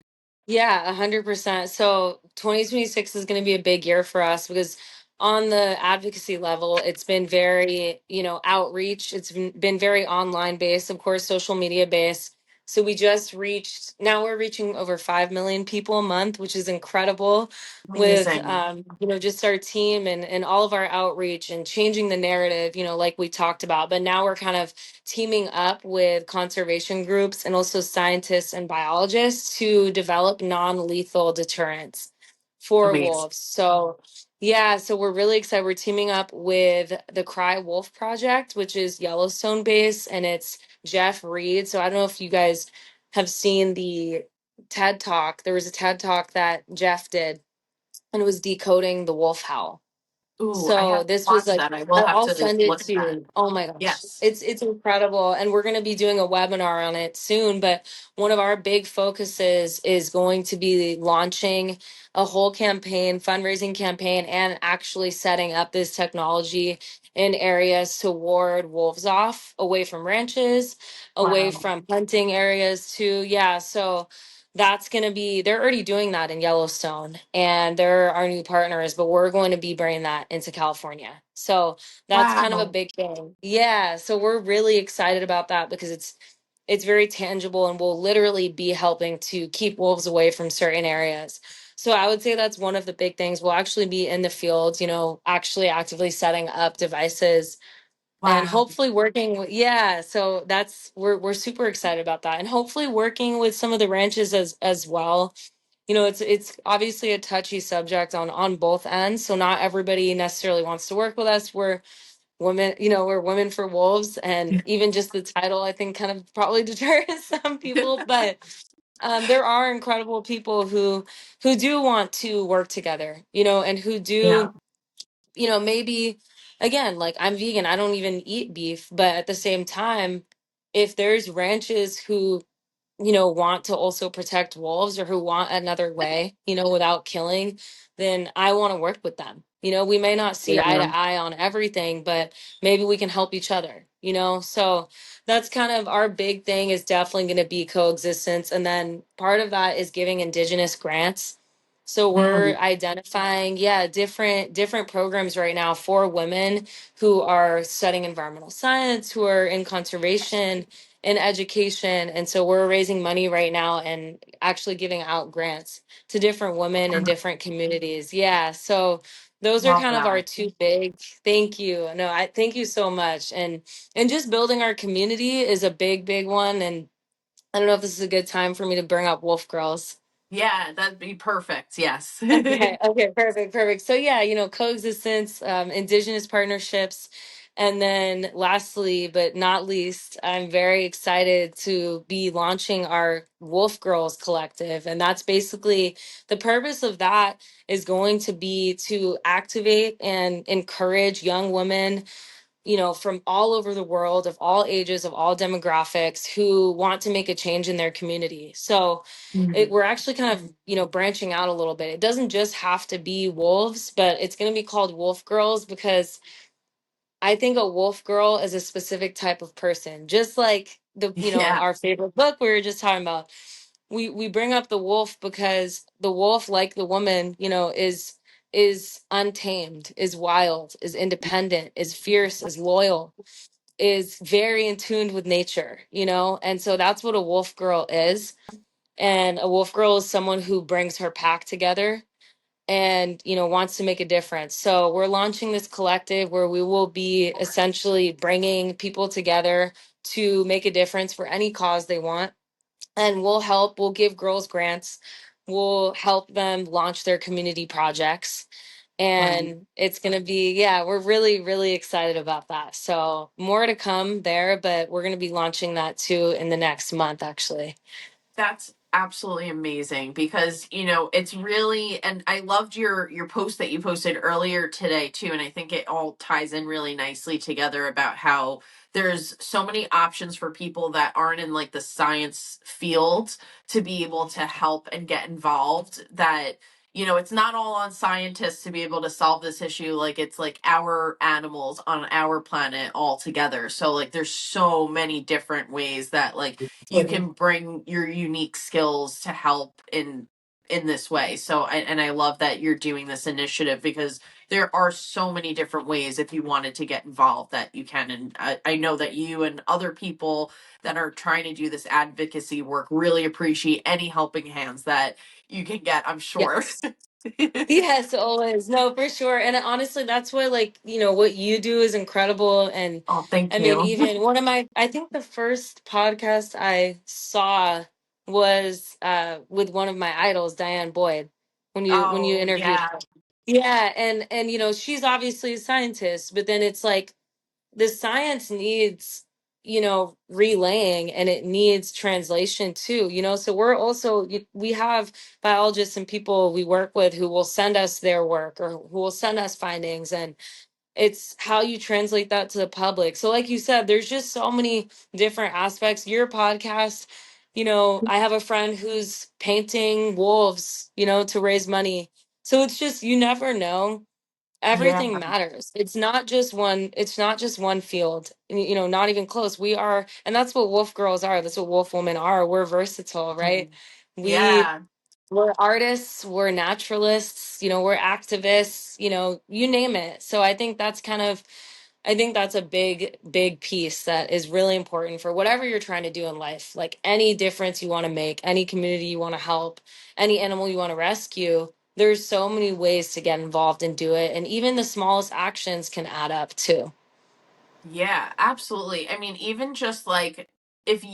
Yeah, 100%. So 2026 is going to be a big year for us because on the advocacy level, it's been very, outreach. It's been very online based, of course, social media based. So now we're reaching over 5 million people a month, which is incredible with, Amazing. just our team and all of our outreach and changing the narrative, like we talked about. But now we're kind of teaming up with conservation groups and also scientists and biologists to develop non lethal deterrents for Amazing. wolves. So yeah, so we're really excited. We're teaming up with the Cry Wolf Project, which is Yellowstone based, and it's Jeff Reed. So I don't know if you guys have seen the TED Talk. There was a TED Talk that Jeff did, and it was decoding the wolf howl. Ooh, I So haven't this was watched like, that. I will have I'll to send it look at to that. you. Oh my gosh. Yes. It's incredible. And we're going to be doing a webinar on it soon, but one of our big focuses is going to be launching a whole campaign, fundraising campaign, and actually setting up this technology in areas to ward wolves off away from ranches, away Wow. from hunting areas too. Yeah, so that's going to be, they're already doing that in Yellowstone and they're our new partners, but we're going to be bringing that into California. So that's kind of a Wow. big thing. Yeah, so we're really excited about that because it's very tangible and will literally be helping to keep wolves away from certain areas. So I would say that's one of the big things. We'll actually be in the field, actually actively setting up devices and Wow. hopefully working with, yeah, so that's, we're super excited about that, and hopefully working with some of the ranches as well. It's obviously a touchy subject on both ends, so not everybody necessarily wants to work with us. We're women, we're women for wolves, and even just the title I think kind of probably deters some people, but there are incredible people who do want to work together, and who Yeah. do, maybe, again, like, I'm vegan, I don't even eat beef, but at the same time, if there's ranches who, want to also protect wolves, or who want another way, without killing, then I want to work with them. We may not see eye Yeah. to eye on everything, but maybe we can help each other, So that's kind of our big thing, is definitely going to be coexistence. And then part of that is giving indigenous grants. So we're Mm. identifying, yeah, different programs right now for women who are studying environmental science, who are in conservation, in education. And so we're raising money right now and actually giving out grants to different women in different communities. Yeah. So those are Love kind of our that. two big, thank you. No, I thank you so much. And just building our community is a big one. And I don't know if this is a good time for me to bring up Wolf Girls. Yeah, that'd be perfect. Yes. Okay, okay, perfect. So yeah, coexistence, indigenous partnerships, and then lastly, but not least, I'm very excited to be launching our Wolf Girls Collective. And that's basically, the purpose of that is going to be to activate and encourage young women, from all over the world, of all ages, of all demographics, who want to make a change in their community. So Mm. we're actually kind of, branching out a little bit. It doesn't just have to be wolves, but it's going to be called Wolf Girls, because I think a wolf girl is a specific type of person, just like Yeah. our favorite book we were just talking about. We bring up the wolf because the wolf, like the woman, is untamed, is wild, is independent, is fierce, is loyal, is very in tune with nature, and so that's what a wolf girl is. And a wolf girl is someone who brings her pack together and, wants to make a difference. So we're launching this collective where we will be essentially bringing people together to make a difference for any cause they want. And we'll give girls grants, we'll help them launch their community projects. Right. And it's going to be, yeah, we're really excited about that. So more to come there, but we're going to be launching that too in the next month, actually. That's absolutely amazing because it's really, and I loved your post that you posted earlier today too, and I think it all ties in really nicely together about how there's so many options for people that aren't in like the science field to be able to help and get involved, that it's not all on scientists to be able to solve this issue. Like, it's like our animals on our planet all together. So like there's so many different ways that like you Totally. can bring your unique skills to help in this way. So and I love that you're doing this initiative because there are so many different ways, if you wanted to get involved, that you can. And I know that you and other people that are trying to do this advocacy work really appreciate any helping hands that you can get, I'm sure. Yes. Yes, always. No, for sure. And honestly, that's what, like, what you do is incredible. And Oh, thank I mean, you. even I think the first podcast I saw was with one of my idols, Diane Boyd. when you Oh, interviewed yeah. her. Yeah, and she's obviously a scientist, but then it's like the science needs, relaying, and it needs translation too, so we're also we have biologists and people we work with who will send us their work or who will send us findings, and it's how you translate that to the public. So like you said, there's just so many different aspects. Your podcast, I have a friend who's painting wolves, to raise money. So it's just, you never know. Yeah. Everything matters. It's not just one field, not even close. We are, and that's what wolf girls are. That's what wolf women are. We're versatile, right? Mhm. we Yeah. we're artists, we're naturalists, we're activists, you name it. So I think that's a big, big piece that is really important for whatever you're trying to do in life. Like any difference you want to make, any community you want to help, any animal you want to rescue, there's so many ways to get involved and do it. And even the smallest actions can add up too. Yeah, absolutely. I mean, even just like if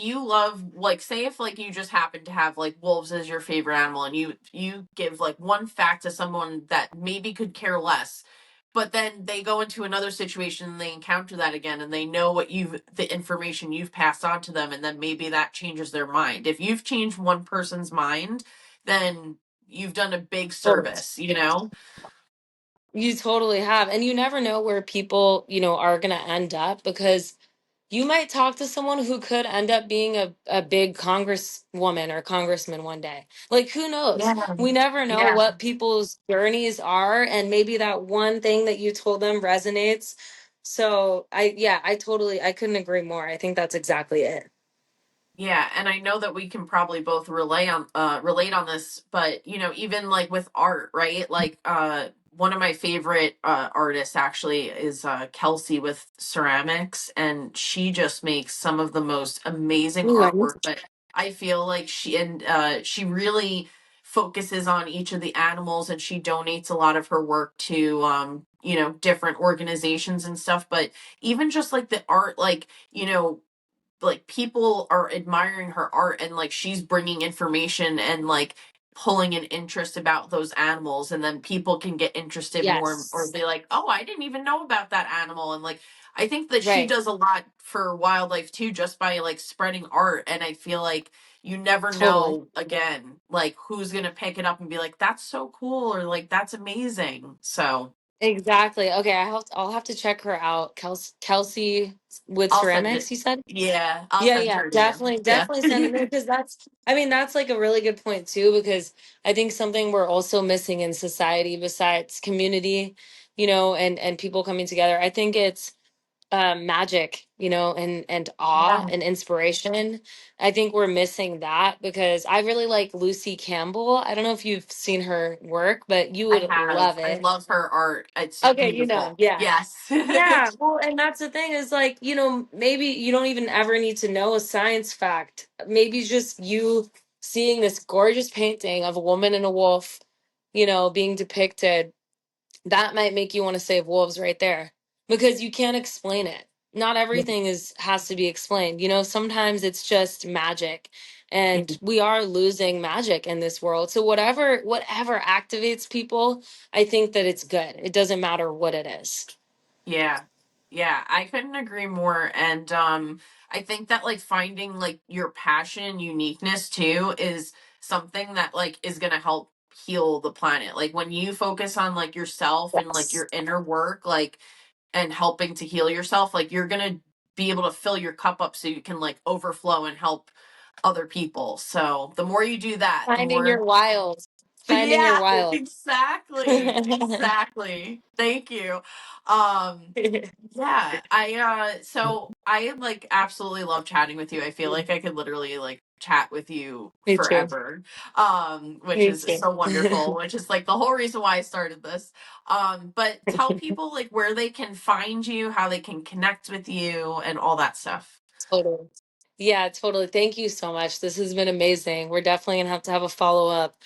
you love, like, say if like you just happen to have like wolves as your favorite animal, and you give like one fact to someone that maybe could care less, but then they go into another situation and they encounter that again, and they know what you've the information you've passed on to them, and then maybe that changes their mind. If you've changed one person's mind, then you've done a big Totally. service, you know? You totally have. And you never know where people, are going to end up, because you might talk to someone who could end up being a big congresswoman or congressman one day. Like, who knows? Yeah. We never know Yeah. what people's journeys are. And maybe that one thing that you told them resonates. So I couldn't agree more. I think that's exactly it. Yeah, and I know that we can probably both relate on this, but even like with art, right? Like one of my favorite artists actually is Kelsey with ceramics, and she just makes some of the most amazing Ooh, artwork. But I feel like she really focuses on each of the animals, and she donates a lot of her work to different organizations and stuff. But even just like the art, like people are admiring her art, and like she's bringing information and like pulling an interest about those animals, and then people can get interested more, or yes. be like, oh, I didn't even know about that animal. And like I think that she Right. does a lot for wildlife too, just by like spreading art. And I feel like you never Totally. know, again, like who's gonna pick it up and be like, that's so cool, or like that's amazing. So Exactly. Okay, I'll have to check her out. Kelsey with I'll send it. ceramics, you said? Yeah, I'll Yeah, send yeah, her to you. definitely, Yeah. definitely send it, because that's like a really good point too, because I think something we're also missing in society besides community, and people coming together. I think it's magic, and awe Yeah, and inspiration. I think we're missing that, because I really like Lucy Campbell. I don't know if you've seen her work, but you I would have. love I it. love her art. It's Okay, beautiful. yeah. Yes. Yeah, well, and that's the thing is, like, maybe you don't even ever need to know a science fact. Maybe just you seeing this gorgeous painting of a woman and a wolf, being depicted, that might make you want to save wolves right there, because you can't explain it. Not everything has to be explained. Sometimes it's just magic, and we are losing magic in this world. So whatever activates people, I think that it's good. It doesn't matter what it is. Yeah. Yeah, I couldn't agree more. And I think that like finding like your passion and uniqueness too is something that like is going to help heal the planet. Like when you focus on like yourself and like Yes. your inner work, like, and helping to heal yourself, like you're going to be able to fill your cup up so you can like overflow and help other people. So the more you do that, the Finding more. your wild. Finding your Yeah, wild. exactly. Exactly. Thank you. Um yeah, so I like absolutely love chatting with you. I feel like I could literally like chat with you Me too. forever. Which Me is too. so wonderful, which is like the whole reason why I started this. But tell people like where they can find you, how they can connect with you, and all that stuff. Totally. Yeah, totally. Thank you so much. This has been amazing. We're definitely gonna have a follow-up.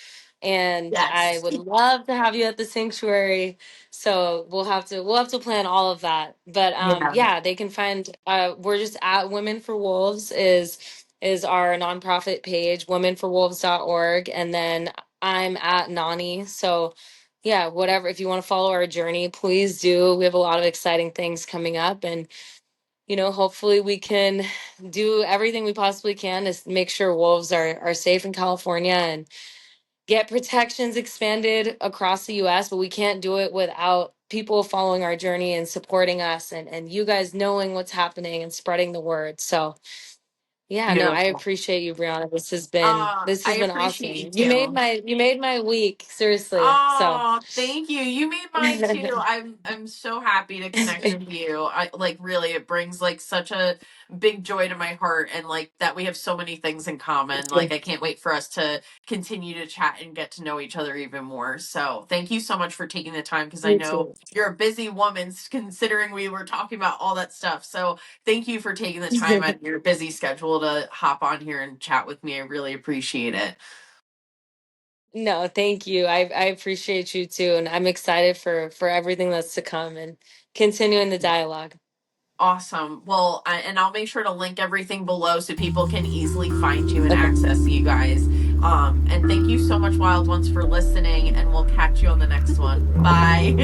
And I Yes. would love to have you at the sanctuary. So we'll have to plan all of that. But Yeah. yeah, they can find we're just at Women for Wolves is our nonprofit page, womenforwolves.org. And then I'm at Nani. So yeah, whatever. If you want to follow our journey, please do. We have a lot of exciting things coming up, and hopefully we can do everything we possibly can to make sure wolves are safe in California and get protections expanded across the US, but we can't do it without people following our journey and supporting us, and you guys knowing what's happening and spreading the word. So yeah, no, I Beautiful. appreciate you, Brianna. This has I been appreciate you awesome. You made my week, seriously. So Oh, thank you. You made mine too. I'm so happy to connect with you. I like really it brings like such a big joy to my heart and like that we have so many things in common. Like I can't wait for us to continue to chat and get to know each other even more. So, thank you so much for taking the time because I you know too. you're a busy woman considering we were talking about all that stuff. So, thank you for taking the time out of your busy schedule to hop on here and chat with me. I really appreciate it. No, thank you. I appreciate you too, and I'm excited for everything that's to come and continuing the dialogue. Awesome. Well, and I'll make sure to link everything below so people can easily find you and access you guys. And thank you so much, Wild Ones, for listening, and we'll catch you on the next one. Bye.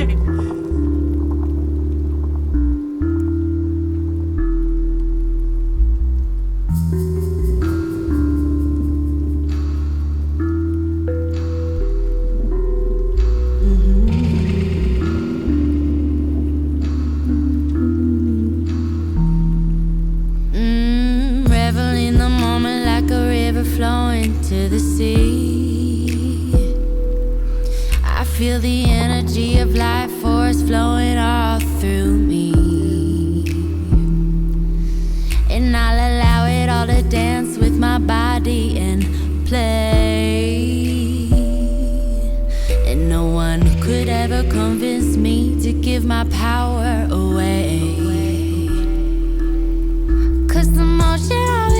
Revel in the moment like a river flowing to the sea. I feel the energy of life force flowing all through me, and I'll allow it all to dance with my body and play. And no one could ever convince me to give my power away. 'Cause the motion of